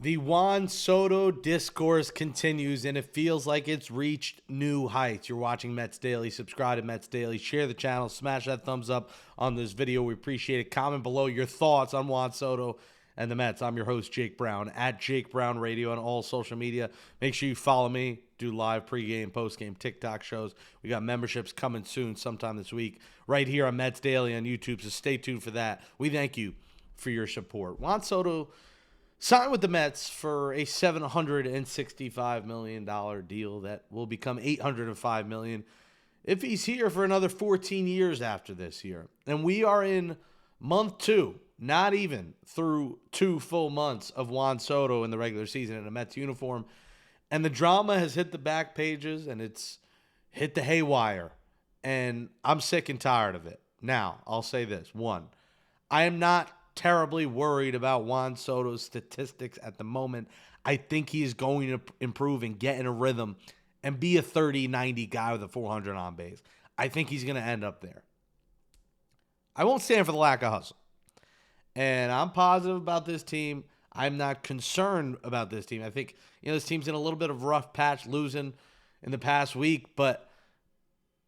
The Juan Soto discourse continues, and it feels like it's reached new heights. You're watching Mets Daily. Subscribe to Mets Daily. Share the channel. Smash that thumbs up on this video. We appreciate it. Comment below your thoughts on Juan Soto and the Mets. I'm your host, Jake Brown, at Jake Brown Radio on all social media. Make sure you follow me. Do live pregame, postgame, TikTok shows. We got memberships coming soon, sometime this week, right here on Mets Daily on YouTube, so stay tuned for that. We thank you for your support. Juan Soto signed with the Mets for a $765 million deal that will become $805 million if he's here for another 14 years after this year. And we are in month 2, not even through 2 full months of Juan Soto in the regular season in a Mets uniform. And the drama has hit the back pages and it's hit the haywire. And I'm sick and tired of it. Now, I'll say this. 1, I am not terribly worried about Juan Soto's statistics at the moment. I think he is going to improve and get in a rhythm and be a 30-90 guy with a 400 on base. I think he's going to end up there. I won't stand for the lack of hustle. And I'm positive about this team. I'm not concerned about this team. I think, this team's in a little bit of a rough patch, losing in the past week, but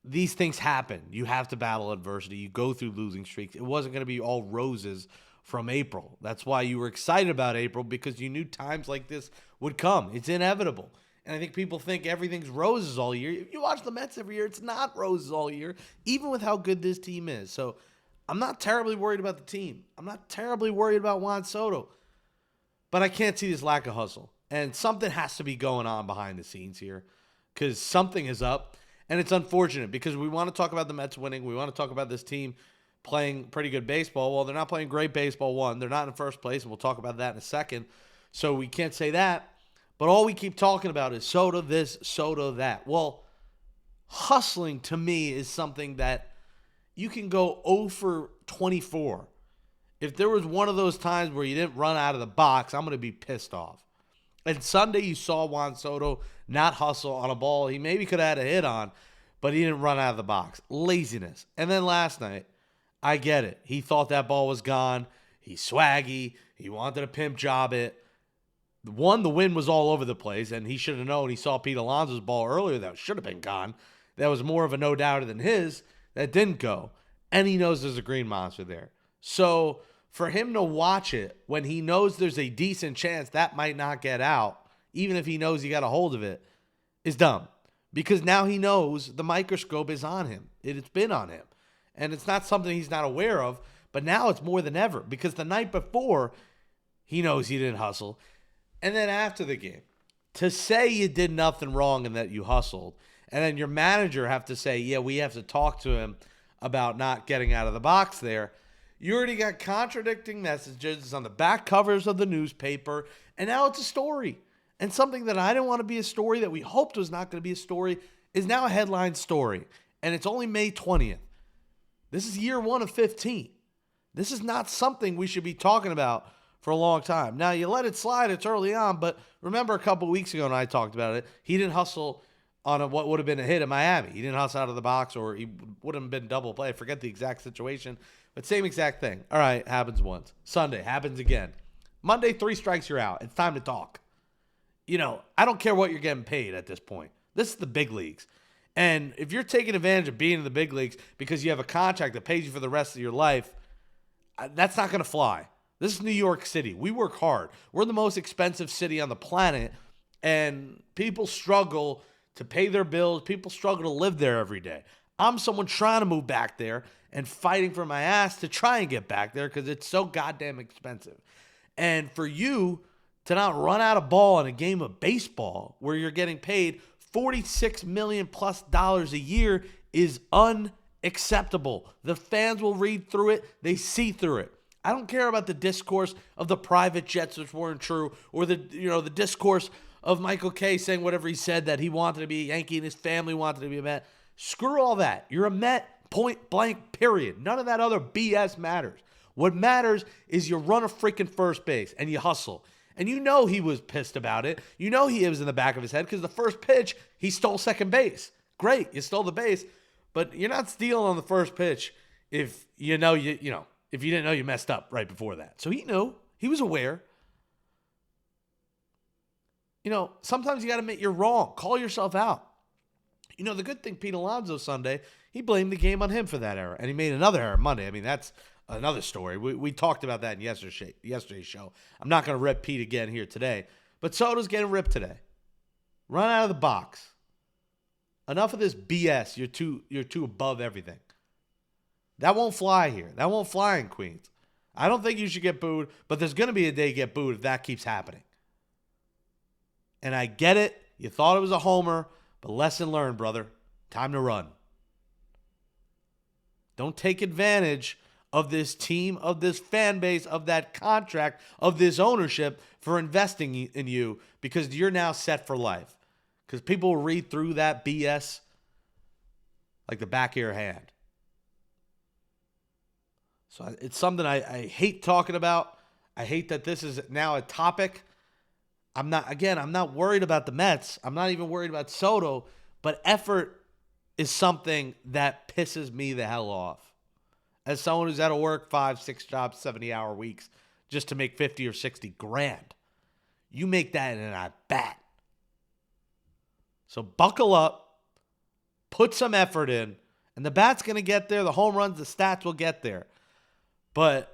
these things happen. You have to battle adversity. You go through losing streaks. It wasn't going to be all roses from April. That's why you were excited about April, because you knew times like this would come. It's inevitable. And I think people think everything's roses all year. If you watch the Mets every year, it's not roses all year, even with how good this team is. So I'm not terribly worried about the team. I'm not terribly worried about Juan Soto. But I can't see this lack of hustle. And something has to be going on behind the scenes here, because something is up. And it's unfortunate, because we want to talk about the Mets winning. We want to talk about this team playing pretty good baseball. Well, they're not playing great baseball, 1. They're not in first place, and we'll talk about that in a second. So we can't say that. But all we keep talking about is Soto this, Soto that. Well, hustling to me is something that you can go 0 for 24. If there was one of those times where you didn't run out of the box, I'm going to be pissed off. And Sunday you saw Juan Soto not hustle on a ball he maybe could have had a hit on, but he didn't run out of the box. Laziness. And then last night, I get it. He thought that ball was gone. He's swaggy. He wanted to pimp job it. 1, the wind was all over the place, and he should have known. He saw Pete Alonso's ball earlier that should have been gone. That was more of a no-doubter than his. That didn't go. And he knows there's a green monster there. So for him to watch it when he knows there's a decent chance that might not get out, even if he knows he got a hold of it, is dumb. Because now he knows the microscope is on him. It's been on him. And it's not something he's not aware of, but now it's more than ever, because the night before, he knows he didn't hustle. And then after the game, to say you did nothing wrong and that you hustled, and then your manager have to say, yeah, we have to talk to him about not getting out of the box there, you already got contradicting messages on the back covers of the newspaper, and now it's a story. And something that I didn't want to be a story, that we hoped was not going to be a story, is now a headline story. And it's only May 20th. This is year 1 of 15. This is not something we should be talking about for a long time. Now, you let it slide. It's early on. But remember a couple weeks ago when I talked about it, he didn't hustle on what would have been a hit in Miami. He didn't hustle out of the box, or he wouldn't have been double play. I forget the exact situation. But same exact thing. All right, happens once. Sunday, happens again. Monday, 3 strikes, you're out. It's time to talk. I don't care what you're getting paid at this point. This is the big leagues. And if you're taking advantage of being in the big leagues because you have a contract that pays you for the rest of your life, that's not going to fly. This is New York City. We work hard. We're the most expensive city on the planet, and people struggle to pay their bills. People struggle to live there every day. I'm someone trying to move back there and fighting for my ass to try and get back there because it's so goddamn expensive. And for you to not run out of ball in a game of baseball where you're getting paid $46 million plus a year is unacceptable. The fans will read through it. They see through it. I don't care about the discourse of the private jets, which weren't true, or the discourse of Michael Kay saying whatever he said, that he wanted to be a Yankee and his family wanted to be a Met. Screw all that. You're a Met, point blank, period. None of that other BS matters. What matters is you run a freaking first base and you hustle. And he was pissed about it. He was in the back of his head because the first pitch, he stole second base. Great, you stole the base, but you're not stealing on the first pitch if if you didn't know you messed up right before that. So he knew. He was aware. Sometimes you got to admit you're wrong. Call yourself out. The good thing, Pete Alonso Sunday, he blamed the game on him for that error, and he made another error Monday. I mean, that's another story. We talked about that in yesterday's show. I'm not going to rip Pete again here today, but Soto's getting ripped today. Run out of the box. Enough of this BS. You're too above everything. That won't fly here. That won't fly in Queens. I don't think you should get booed, but there's going to be a day you get booed if that keeps happening. And I get it. You thought it was a homer, but lesson learned, brother. Time to run. Don't take advantage of this team, of this fan base, of that contract, of this ownership for investing in you because you're now set for life. Because people will read through that BS like the back of your hand. So it's something I hate talking about. I hate that this is now a topic. I'm not worried about the Mets. I'm not even worried about Soto. But effort is something that pisses me the hell off. As someone who's had to work 5, 6 jobs, 70-hour weeks just to make 50 or 60 grand. You make that in a bat. So buckle up. Put some effort in. And the bat's going to get there. The home runs, the stats will get there. And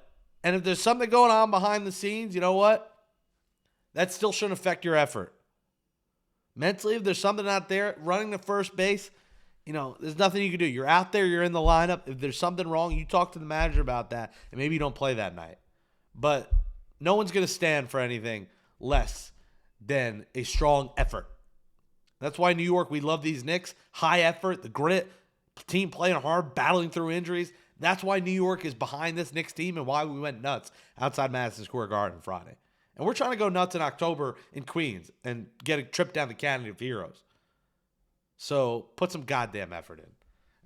if there's something going on behind the scenes, you know what? That still shouldn't affect your effort. Mentally, if there's something out there, running to first base, there's nothing you can do. You're out there, you're in the lineup. If there's something wrong, you talk to the manager about that, and maybe you don't play that night. But no one's going to stand for anything less than a strong effort. That's why New York, we love these Knicks. High effort, the grit, team playing hard, battling through injuries. That's why New York is behind this Knicks team and why we went nuts outside Madison Square Garden Friday. And we're trying to go nuts in October in Queens and get a trip down the Canyon of Heroes. So put some goddamn effort in.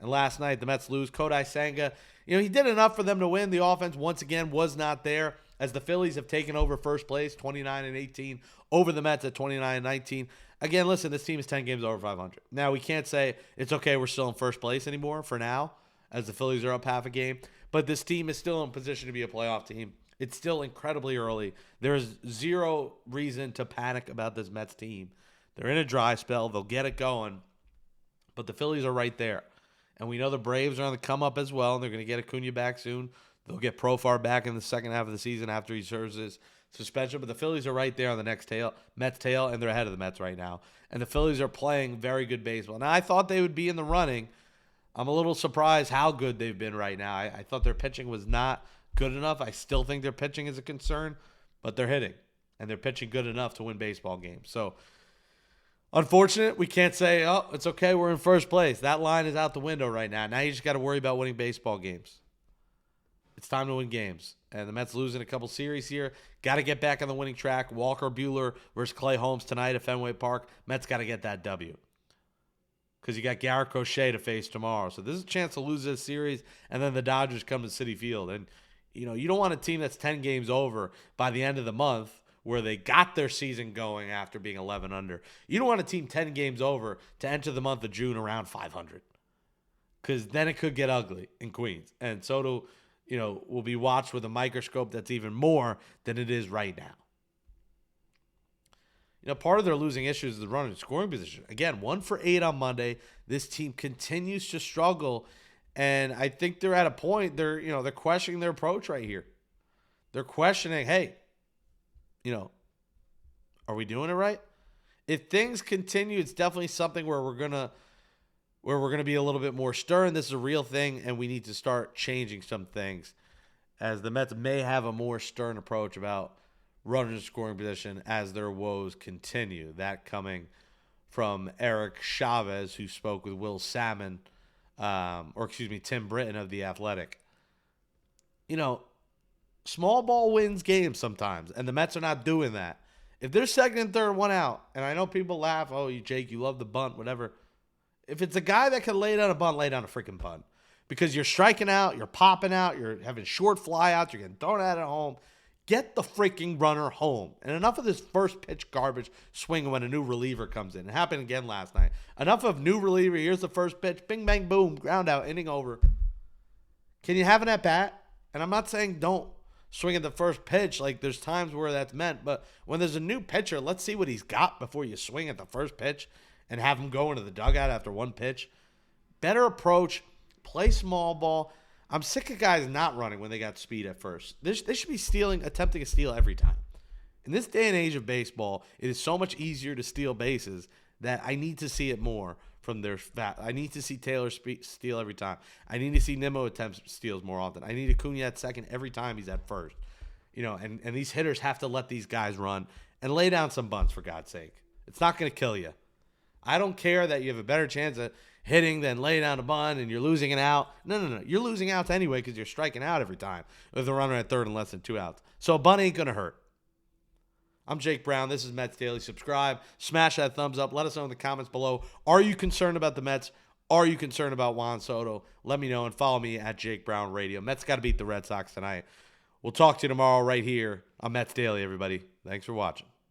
And last night, the Mets lose. Kodai Senga, he did enough for them to win. The offense, once again, was not there as the Phillies have taken over first place, 29-18, over the Mets at 29-19. Again, listen, this team is 10 games over 500. Now, we can't say it's okay, we're still in first place anymore for now, as the Phillies are up half a game. But this team is still in position to be a playoff team. It's still incredibly early. There's zero reason to panic about this Mets team. They're in a dry spell. They'll get it going. But the Phillies are right there. And we know the Braves are on the come up as well. And they're going to get Acuna back soon. They'll get Profar back in the second half of the season after he serves his suspension. But the Phillies are right there on the next Mets tail, and they're ahead of the Mets right now. And the Phillies are playing very good baseball. Now, I thought they would be in the running. I'm a little surprised how good they've been right now. I thought their pitching was not good enough. I still think their pitching is a concern, but they're hitting, and they're pitching good enough to win baseball games. So, unfortunate, we can't say, oh, it's okay, we're in first place. That line is out the window right now. Now you just got to worry about winning baseball games. It's time to win games. And the Mets losing a couple series here. Got to get back on the winning track. Walker Buehler versus Clay Holmes tonight at Fenway Park. Mets got to get that W. Because you got Garrett Crochet to face tomorrow. So this is a chance to lose this series, and then the Dodgers come to Citi Field. And, you don't want a team that's 10 games over by the end of the month where they got their season going after being 11 under. You don't want a team 10 games over to enter the month of June around 500. Because then it could get ugly in Queens. And Soto, will be watched with a microscope that's even more than it is right now. Part of their losing issues is the running scoring position. Again, 1 for 8 on Monday. This team continues to struggle, and I think they're at a point they're questioning their approach right here. They're questioning, hey, are we doing it right? If things continue, it's definitely something where we're gonna be a little bit more stern. This is a real thing, and we need to start changing some things, as the Mets may have a more stern approach about running scoring position as their woes continue. That coming from Eric Chavez, who spoke with Will Salmon, Tim Britton of The Athletic. Small ball wins games sometimes, and the Mets are not doing that. If they're second and third, 1 out, and I know people laugh, oh, Jake, you love the bunt, whatever. If it's a guy that can lay down a bunt, lay down a freaking bunt. Because you're striking out, you're popping out, you're having short flyouts, you're getting thrown out at home. Get the freaking runner home. And enough of this first pitch garbage swinging when a new reliever comes in. It happened again last night. Enough of new reliever. Here's the first pitch. Bing, bang, boom. Ground out. Inning over. Can you have an at-bat? And I'm not saying don't swing at the first pitch. Like, there's times where that's meant. But when there's a new pitcher, let's see what he's got before you swing at the first pitch and have him go into the dugout after one pitch. Better approach. Play small ball. I'm sick of guys not running when they got speed at first. They should be attempting a steal every time. In this day and age of baseball, it is so much easier to steal bases that I need to see it more from their fat. I need to see Taylor steal every time. I need to see Nimmo attempt steals more often. I need Acuna at second every time he's at first. And these hitters have to let these guys run and lay down some bunts, for God's sake. It's not going to kill you. I don't care that you have a better chance at hitting than lay down a bunt and you're losing an out. No. You're losing outs anyway because you're striking out every time with a runner at third and less than 2 outs. So a bunt ain't going to hurt. I'm Jake Brown. This is Mets Daily. Subscribe. Smash that thumbs up. Let us know in the comments below. Are you concerned about the Mets? Are you concerned about Juan Soto? Let me know and follow me at Jake Brown Radio. Mets got to beat the Red Sox tonight. We'll talk to you tomorrow right here on Mets Daily, everybody. Thanks for watching.